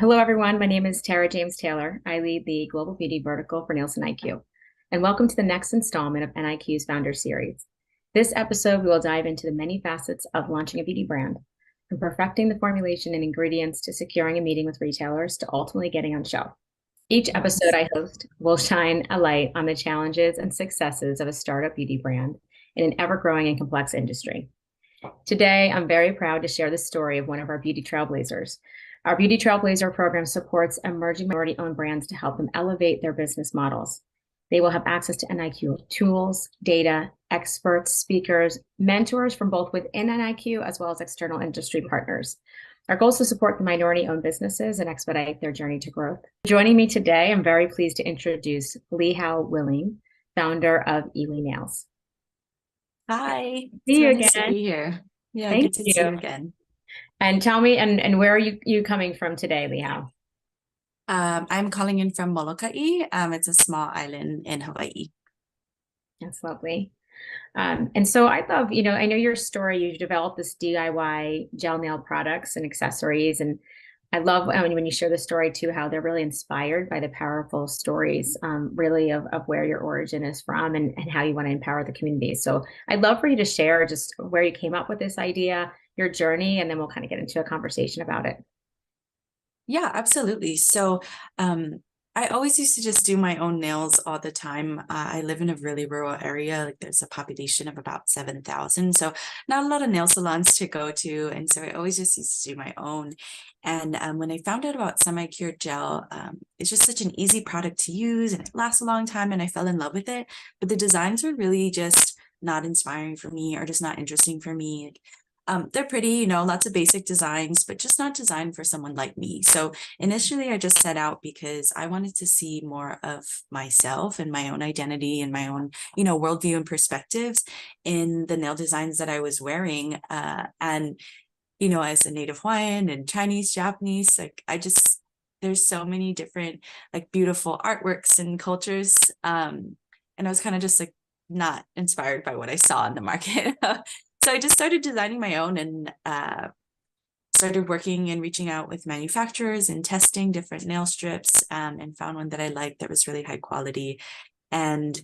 Hello, everyone. My name is Tara James Taylor. I lead the global beauty vertical for Nielsen IQ. And welcome to the next installment of NIQ's Founder Series. This episode, we will dive into the many facets of launching a beauty brand, from perfecting the formulation and ingredients to securing a meeting with retailers to ultimately getting on shelf. Each episode I host will shine a light on the challenges and successes of a startup beauty brand in an ever-growing and complex industry. Today, I'm very proud to share the story of one of our beauty trailblazers. Our Beauty Trailblazer program supports emerging minority-owned brands to help them elevate their business models. They will have access to NIQ tools, data, experts, speakers, mentors from both within NIQ as well as external industry partners. Our goal is to support the minority-owned businesses and expedite their journey to growth. Joining me today, I'm very pleased to introduce Līhau Willing, founder of Iwi Nails. Hi, See you nice to again. be here. Yeah, Thank good to see you you. again. And tell me, and where are you coming from today, Līhau? I'm calling in from Molokai. It's a small island in Hawaii. That's lovely. And so I love, I know your story. You've developed this DIY gel nail products and accessories. And I love when you share the story too, how they're really inspired by the powerful stories, really of where your origin is from and how you want to empower the community. So I'd love for you to share just where you came up with this idea, your journey, and then we'll kind of get into a conversation about it. Yeah, absolutely. So I always used to just do my own nails all the time. I live in a really rural area. Like there's a population of about 7,000. So not a lot of nail salons to go to. And so I always just used to do my own. And when I found out about semi-cured gel, it's just such an easy product to use and it lasts a long time. And I fell in love with it. But the designs were really just not inspiring for me or just not interesting for me. They're pretty, lots of basic designs, but just not designed for someone like me. So initially, I just set out because I wanted to see more of myself and my own identity and my own, worldview and perspectives in the nail designs that I was wearing. And, as a native Hawaiian and Chinese, Japanese, there's so many different, beautiful artworks and cultures. And I was kind of just not inspired by what I saw in the market. So I just started designing my own and started working and reaching out with manufacturers and testing different nail strips and found one that I liked that was really high quality. And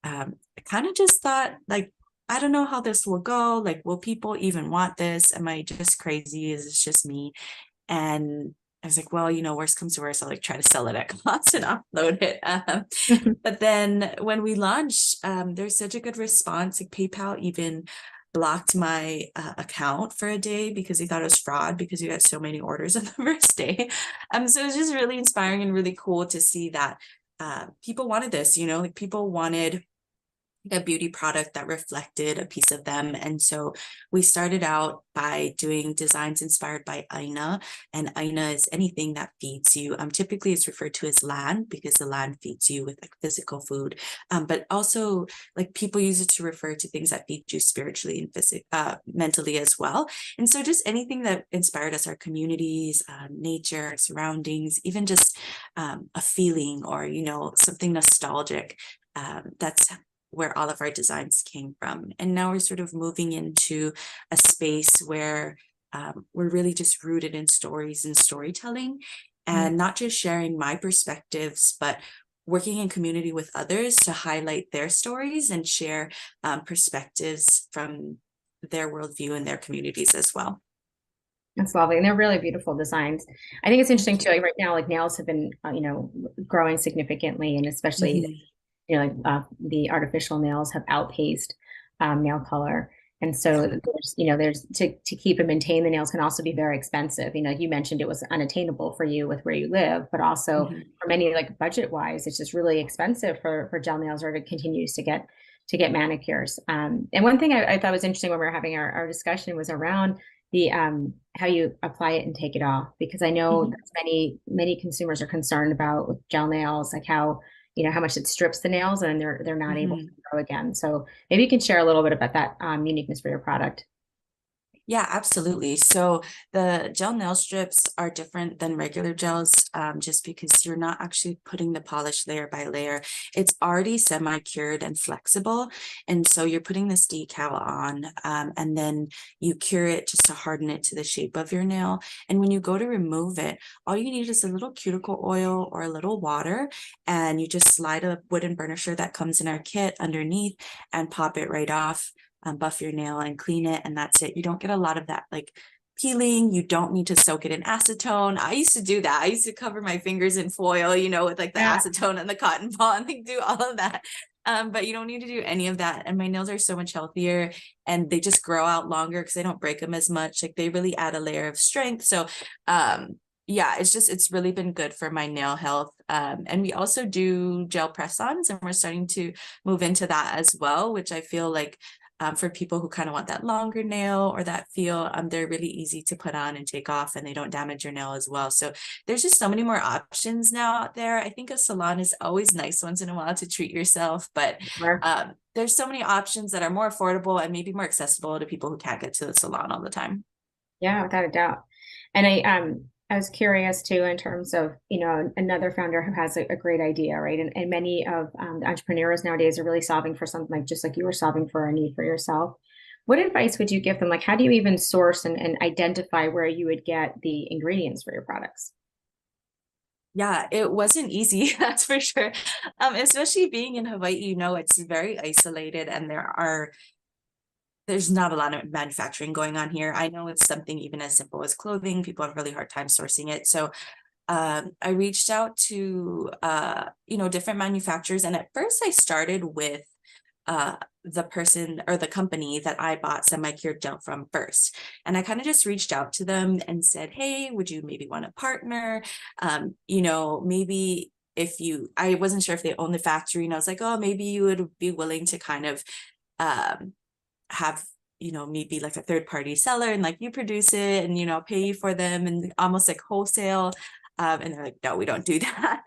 I kind of just thought, I don't know how this will go. Will people even want this? Am I just crazy? Is this just me? And I was like, well, worst comes to worst, I'll try to sell it at cost and upload it. But then when we launched, there's such a good response. PayPal even blocked my account for a day because they thought it was fraud because we had so many orders on the first day. So it was just really inspiring and really cool to see that people wanted this, people wanted a beauty product that reflected a piece of them. And so we started out by doing designs inspired by Aina, and Aina is anything that feeds you. Typically it's referred to as land because the land feeds you with physical food, but also people use it to refer to things that feed you spiritually and mentally as well. And so just anything that inspired us, our communities, nature, our surroundings, even just a feeling or something nostalgic. That's where all of our designs came from. And now we're sort of moving into a space where we're really just rooted in stories and storytelling and not just sharing my perspectives, but working in community with others to highlight their stories and share perspectives from their worldview and their communities as well. That's lovely. And they're really beautiful designs. I think it's interesting too, right now, nails have been, growing significantly, and especially the artificial nails have outpaced nail color. And so there's to keep and maintain the nails can also be very expensive. You mentioned it was unattainable for you with where you live, but also for many, budget wise, it's just really expensive for gel nails or to continue to get manicures. And one thing I thought was interesting when we were having our discussion was around the how you apply it and take it off, because I know that many consumers are concerned about with gel nails, how how much it strips the nails and they're not able to grow again. So maybe you can share a little bit about that uniqueness for your product. Yeah, absolutely. So the gel nail strips are different than regular gels, just because you're not actually putting the polish layer by layer. It's already semi-cured and flexible. And so you're putting this decal on, and then you cure it just to harden it to the shape of your nail. And when you go to remove it, all you need is a little cuticle oil or a little water, and you just slide a wooden burnisher that comes in our kit underneath and pop it right off, buff your nail and clean it, and that's it. You don't get a lot of that like peeling. You don't need to soak it in acetone. I used to do that. I used to cover my fingers in foil, with like the Yeah. acetone and the cotton ball and like do all of that. But you don't need to do any of that. And my nails are so much healthier, and they just grow out longer because I don't break them as much. Like they really add a layer of strength. So yeah, it's really been good for my nail health. And we also do gel press-ons, and we're starting to move into that as well, which I feel like, for people who kind of want that longer nail or that feel, they're really easy to put on and take off, and they don't damage your nail as well. So there's just so many more options now out there. I think a salon is always nice once in a while to treat yourself, but Sure. there's so many options that are more affordable and maybe more accessible to people who can't get to the salon all the time. Yeah, without a doubt. And I was curious too in terms of, another founder who has a great idea, right? And many of the entrepreneurs nowadays are really solving for something like just like you were solving for a need for yourself. What advice would you give them? Like, how do you even source and identify where you would get the ingredients for your products? Yeah, it wasn't easy, that's for sure. Especially being in Hawaii, it's very isolated, and there's not a lot of manufacturing going on here. I know it's something even as simple as clothing. People have a really hard time sourcing it. So I reached out to different manufacturers, and at first I started with the person or the company that I bought semi-cured gel from first. And I kind of just reached out to them and said, hey, would you maybe want to partner? Maybe I wasn't sure if they own the factory, and I was like, oh, maybe you would be willing to kind of um, have me be like a third party seller, and like you produce it, and pay you for them, and almost like wholesale. And they're like, no, we don't do that.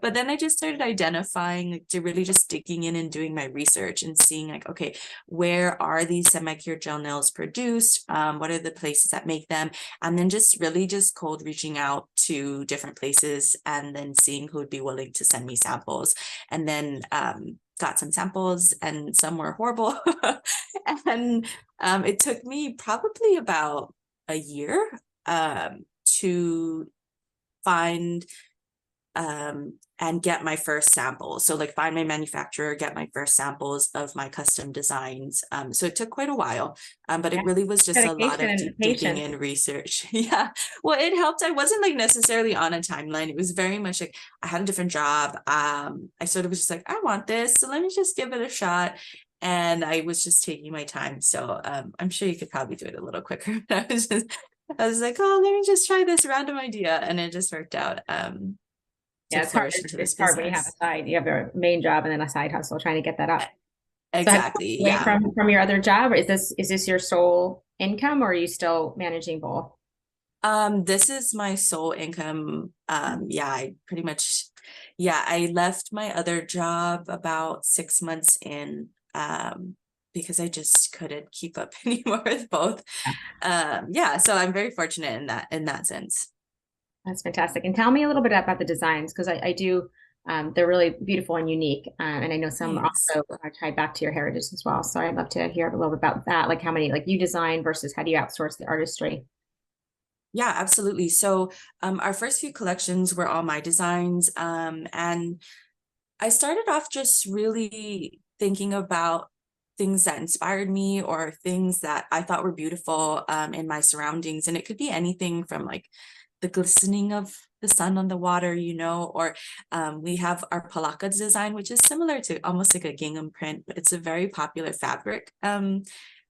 But then I just started identifying, like, to really just digging in and doing my research and seeing like, okay, where are these semi-cured gel nails produced? What are the places that make them? And then just really just cold reaching out to different places, and then seeing who would be willing to send me samples. And then got some samples, and some were horrible. And it took me probably about a year to find and get my first samples. So like find my manufacturer, get my first samples of my custom designs. So it took quite a while, but Yeah. it really was just a lot Dedication of and digging patience. and research. Yeah. Well, it helped. I wasn't like necessarily on a timeline. It was very much like I had a different job. I sort of was just like, I want this, so let me just give it a shot. And I was just taking my time. So I'm sure you could probably do it a little quicker. I was like, oh, let me just try this random idea. And it just worked out. To Yeah, it's hard. flourish into this It's hard when you have a business. side, you have a main job and then a side hustle trying to get that up. So have you Exactly. walked away Yeah. from your other job, or is this your sole income, or are you still managing both? This is my sole income. Yeah, I pretty much, yeah, I left my other job about 6 months in, because I just couldn't keep up anymore with both. Yeah, so I'm very fortunate in that sense. That's fantastic. And tell me a little bit about the designs, because I do, they're really beautiful and unique. And I know some Thanks. also are tied back to your heritage as well. So I'd love to hear a little bit about that, like how many like you design versus how do you outsource the artistry? Yeah, absolutely. So our first few collections were all my designs. And I started off just really thinking about things that inspired me, or things that I thought were beautiful in my surroundings. And it could be anything from like the glistening of the sun on the water, or we have our palaka design, which is similar to almost like a gingham print, but it's a very popular fabric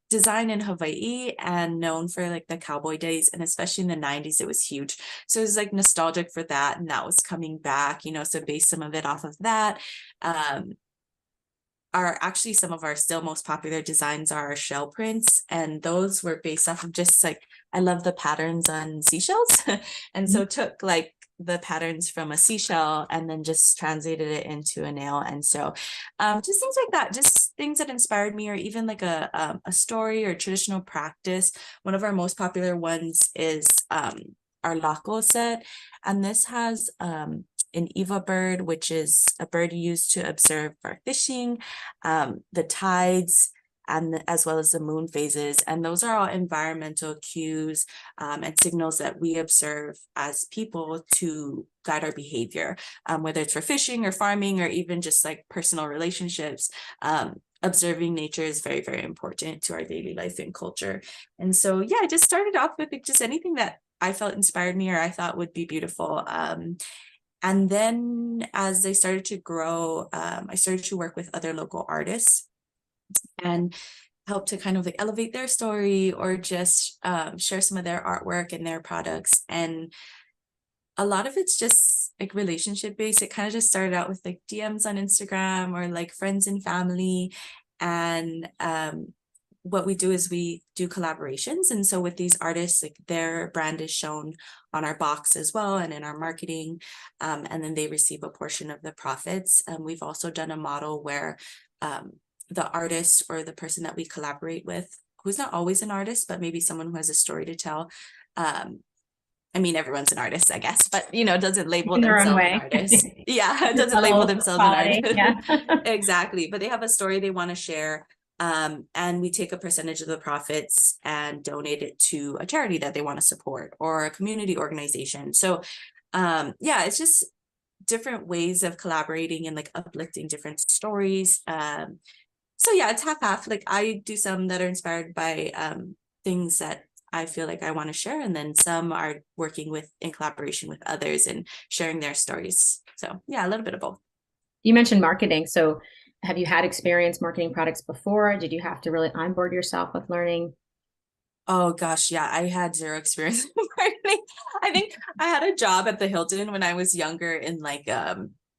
design in Hawaii, and known for like the cowboy days, and especially in the 90s it was huge. So it was like nostalgic for that, and that was coming back, so based some of it off of that. um are actually some of our still most popular designs are our shell prints, and those were based off of just like, I love the patterns on seashells. And so took like the patterns from a seashell and then just translated it into a nail. And so just things like that, just things that inspired me, or even like a story or traditional practice. One of our most popular ones is our Līhau set, and this has an Iwa bird, which is a bird used to observe our fishing, the tides, and as well as the moon phases. And those are all environmental cues and signals that we observe as people to guide our behavior, whether it's for fishing or farming or even just like personal relationships. Observing nature is very, very important to our daily life and culture. And so, yeah, I just started off with just anything that I felt inspired me or I thought would be beautiful. And then as they started to grow, I started to work with other local artists and help to kind of like elevate their story or just share some of their artwork and their products. And a lot of it's just like relationship based. It kind of just started out with like DMs on Instagram or like friends and family. And what we do is we do collaborations. And so with these artists, like their brand is shown on our box as well and in our marketing. And then they receive a portion of the profits. We've also done a model where the artist or the person that we collaborate with, who's not always an artist, but maybe someone who has a story to tell. I mean, everyone's an artist, I guess, but, you know, doesn't label In their own themselves an way. artist. Yeah, doesn't label themselves an artist. Yeah. Exactly. But they have a story they want to share. And we take a percentage of the profits and donate it to a charity that they want to support or a community organization. So, yeah, it's just different ways of collaborating and like uplifting different stories. So yeah, it's half. Like I do some that are inspired by things that I feel like I want to share, and then some are working with in collaboration with others and sharing their stories. So yeah, a little bit of both. You mentioned marketing. So have you had experience marketing products before? Did you have to really onboard yourself with learning? Oh gosh, yeah, I had zero experience in marketing. I think I had a job at the Hilton when I was younger in like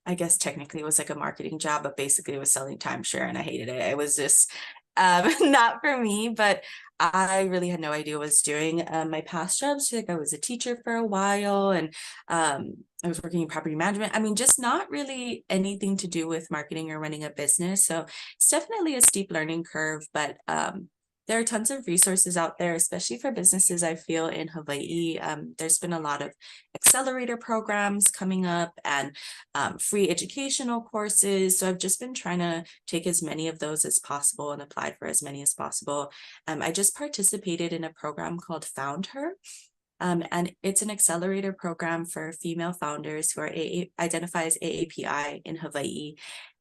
I guess technically it was like a marketing job, but basically it was selling timeshare and I hated it. It was just not for me, but I really had no idea what I was doing. My past jobs, like I was a teacher for a while and I was working in property management. I mean, just not really anything to do with marketing or running a business. So it's definitely a steep learning curve, but there are tons of resources out there, especially for businesses, I feel, in Hawaii. There's been a lot of accelerator programs coming up and free educational courses. So I've just been trying to take as many of those as possible and apply for as many as possible. I just participated in a program called Found Her. And it's an accelerator program for female founders who are identify as AAPI in Hawaii.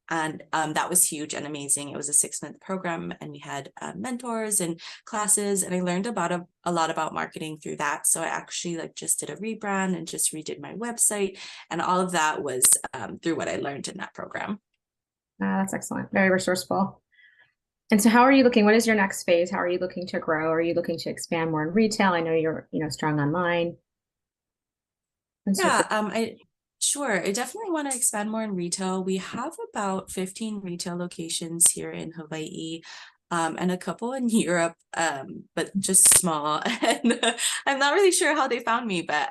And that was huge and amazing. It was a 6-month program and we had mentors and classes, and I learned about a lot about marketing through that. So I actually like just did a rebrand and just redid my website, and all of that was through what I learned in that program. That's excellent. Very resourceful. And so how are you looking? What is your next phase? How are you looking to grow? Are you looking to expand more in retail? I know you're, strong online. Yeah, I definitely want to expand more in retail. We have about 15 retail locations here in Hawaii, and a couple in Europe, but just small. And I'm not really sure how they found me, but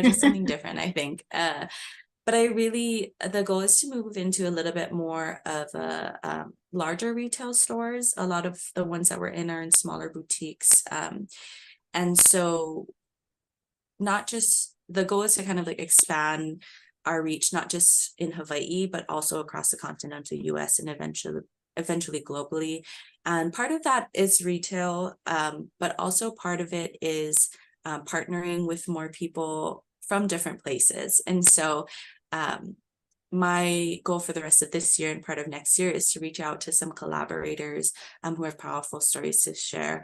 just something different, I think. But the goal is to move into a little bit more of a larger retail stores. A lot of the ones that we're in are in smaller boutiques. And so the goal is to kind of like expand our reach, not just in Hawaii, but also across the continental US and eventually globally. And part of that is retail, but also part of it is partnering with more people from different places. And so my goal for the rest of this year and part of next year is to reach out to some collaborators who have powerful stories to share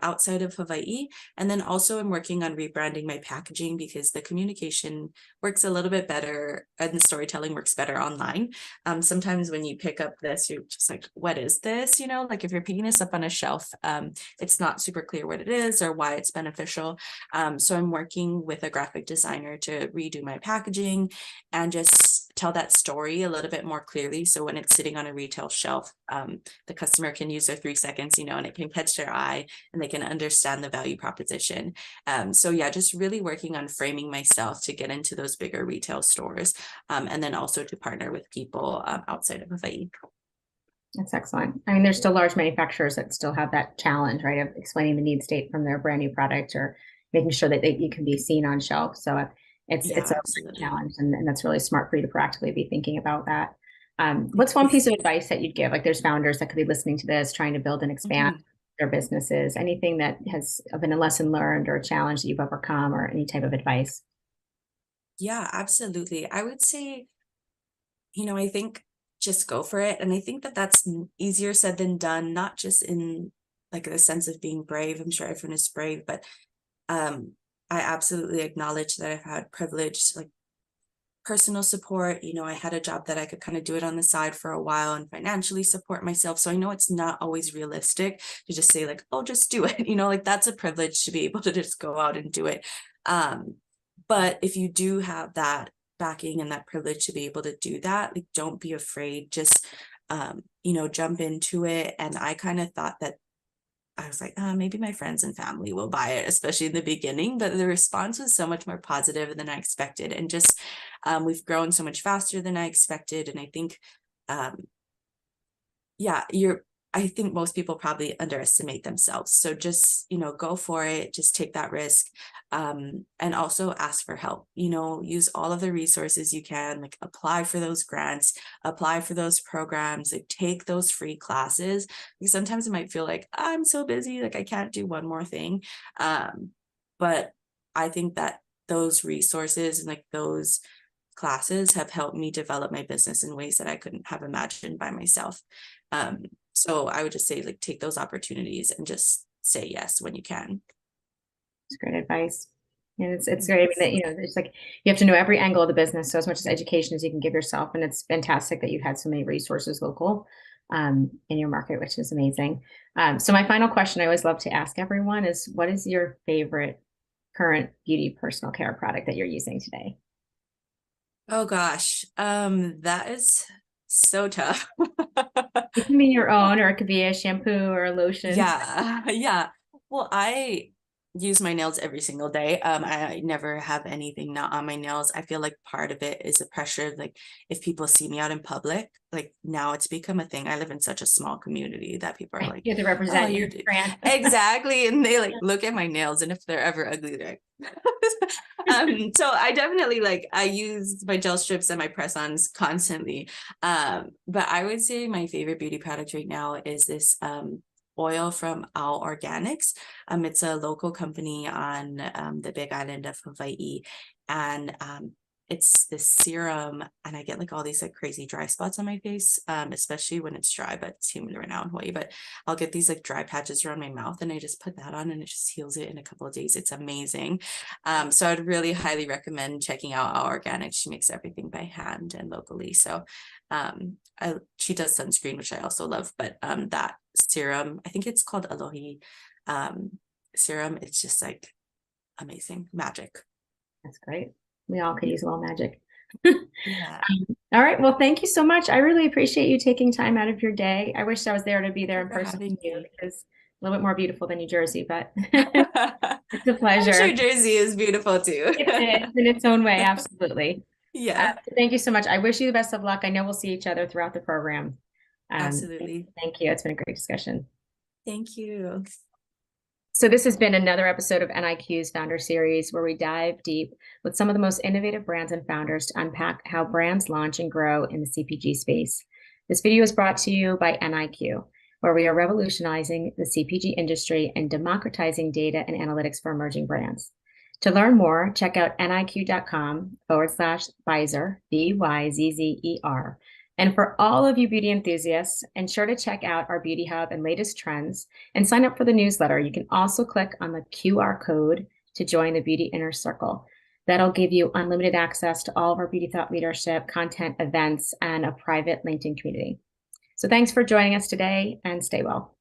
outside of Hawaii. And then also I'm working on rebranding my packaging because the communication works a little bit better and the storytelling works better online. Sometimes when you pick up this, you're just like, what is this? Like if you're picking this up on a shelf, it's not super clear what it is or why it's beneficial. So I'm working with a graphic designer to redo my packaging and just tell that story a little bit more clearly. So when it's sitting on a retail shelf, the customer can use their 3 seconds, and it can catch their eye and they can understand the value proposition. So yeah, just really working on framing myself to get into those bigger retail stores, and then also to partner with people outside of Hawaii. That's excellent. I mean, there's still large manufacturers that still have that challenge, right, of explaining the need state from their brand new product or making sure that you can be seen on shelf. So Yeah, it's a absolutely. challenge, and that's really smart for you to proactively be thinking about that. What's one piece of advice that you'd give? Like, there's founders that could be listening to this, trying to build and expand Mhm. their businesses. Anything that has been a lesson learned or a challenge that you've overcome, or any type of advice? Yeah, absolutely. I would say, I think just go for it. And I think that that's easier said than done, not just in like the sense of being brave. I'm sure everyone is brave, but um, I absolutely acknowledge that I've had privilege, like personal support. I had a job that I could kind of do it on the side for a while and financially support myself. So I know it's not always realistic to just say like, oh, just do it. Like that's a privilege to be able to just go out and do it. Um, but if you do have that backing and that privilege to be able to do that, like don't be afraid. Just jump into it. And I kind of thought that I was like, maybe my friends and family will buy it, especially in the beginning. But the response was so much more positive than I expected. And just we've grown so much faster than I expected. And I think um, yeah, I think most people probably underestimate themselves. So just, go for it, just take that risk. And also ask for help, use all of the resources you can, like apply for those grants, apply for those programs, like take those free classes. Because sometimes it might feel like I'm so busy, like I can't do one more thing. But I think that those resources and like those classes have helped me develop my business in ways that I couldn't have imagined by myself. Um, so I would just say like take those opportunities and just say yes when you can. It's great advice. And it's great. I mean, that, there's like, you have to know every angle of the business. So as much as education as you can give yourself. And it's fantastic that you've had so many resources local in your market, which is amazing. So my final question I always love to ask everyone is, what is your favorite current beauty personal care product that you're using today? Oh gosh, that is so tough. It can be your own, or it could be a shampoo or a lotion. Yeah, yeah. Well, I use my nails every single day. I never have anything not on my nails. I feel like part of it is the pressure. Like if people see me out in public, like now it's become a thing. I live in such a small community that people are like, You have to "Oh, represent you your do brand. exactly," and they like look at my nails, and if they're ever ugly, they're like. So I definitely like I use my gel strips and my press-ons constantly. But I would say my favorite beauty product right now is this oil from All Organics. It's a local company on the Big Island of Hawaii, and it's this serum, and I get like all these like crazy dry spots on my face, especially when it's dry, but it's humid right now in Hawaii. But I'll get these like dry patches around my mouth, and I just put that on, and it just heals it in a couple of days. It's amazing. So I'd really highly recommend checking out All Organics. She makes everything by hand and locally. So she does sunscreen, which I also love, but that serum, I think it's called Alohi serum. It's just like amazing magic. That's great. We all could use a little magic. Yeah. All right. Well, thank you so much. I really appreciate you taking time out of your day. I wish I was there to be there Thank in you for person having with you me. because a little bit more beautiful than New Jersey, but it's a I'm pleasure. sure Jersey is beautiful too. It is in its own way. Absolutely. Yeah, Thank you so much. I wish you the best of luck. I know we'll see each other throughout the program. absolutely. Thank you. It's been a great discussion. Thank you. So this has been another episode of NIQ's Founder Series, where we dive deep with some of the most innovative brands and founders to unpack how brands launch and grow in the CPG space. This video is brought to you by NIQ, where we are revolutionizing the CPG industry and democratizing data and analytics for emerging brands. To learn more, check out niq.com/Byzzer, Byzzer. And for all of you beauty enthusiasts, ensure to check out our Beauty Hub and latest trends and sign up for the newsletter. You can also click on the QR code to join the Beauty Inner Circle. That'll give you unlimited access to all of our beauty thought leadership, content, events, and a private LinkedIn community. So thanks for joining us today, and stay well.